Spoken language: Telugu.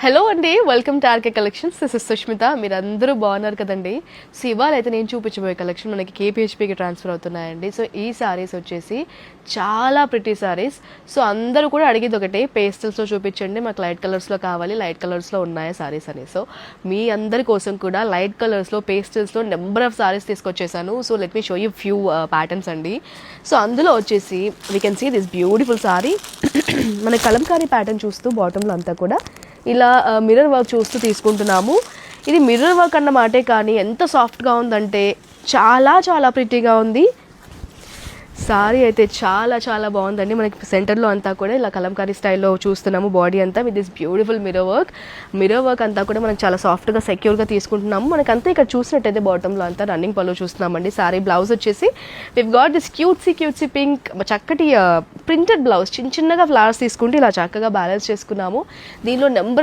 హలో అండి, welcome to RK collections. This is Sushmita. మీరందరూ బాగున్నారు కదండి. సో ఇవాళ అయితే నేను చూపించబోయే కలెక్షన్ మనకి కేపీహెచ్పీకి ట్రాన్స్ఫర్ అవుతున్నాయండి. సో ఈ సారీస్ వచ్చేసి చాలా ప్రిటీ సారీస్. సో అందరూ కూడా అడిగేది ఒకటే, పేస్టల్స్లో చూపించండి, మాకు లైట్ కలర్స్లో కావాలి, లైట్ కలర్స్లో ఉన్నాయా సారీస్ అని. సో మీ అందరి కోసం కూడా లైట్ కలర్స్లో, పేస్టల్స్లో నెంబర్ ఆఫ్ సారీస్ తీసుకొచ్చేసాను. So let me show you few patterns అండి. సో అందులో వచ్చేసి we can see this beautiful sari. మన కలంకారీ ప్యాటర్న్ చూస్తూ బాటంలో అంతా కూడా ఇలా మిర్రర్ వర్క్ చూస్తూ తీసుకుంటున్నాము. ఇది మిర్రర్ వర్క్ అన్న మాటే కానీ ఎంత సాఫ్ట్గా ఉందంటే చాలా చాలా ప్రిటీగా ఉంది. సారీ అయితే చాలా చాలా బాగుందండి. మనకి సెంటర్లో అంతా కూడా ఇలా కలంకారీ స్టైల్లో చూస్తున్నాము. బాడీ అంతా with this beautiful mirror work అంతా కూడా మనకి చాలా సాఫ్ట్గా సెక్యూర్గా తీసుకుంటున్నాము. మనకంతా ఇక్కడ చూసినట్టయితే బాటంలో అంతా రన్నింగ్ పళ్ళు చూస్తున్నామండి. సారీ బ్లౌజ్ వచ్చేసి వివ్ గాట్ దిస్ క్యూట్సీ పింక్ చక్కటి ప్రింటెడ్ బ్లౌజ్, చిన్నగా ఫ్లవర్స్ తీసుకుంటే ఇలా చక్కగా బ్యాలెన్స్ చేసుకున్నాము. దీనిలో నెంబర్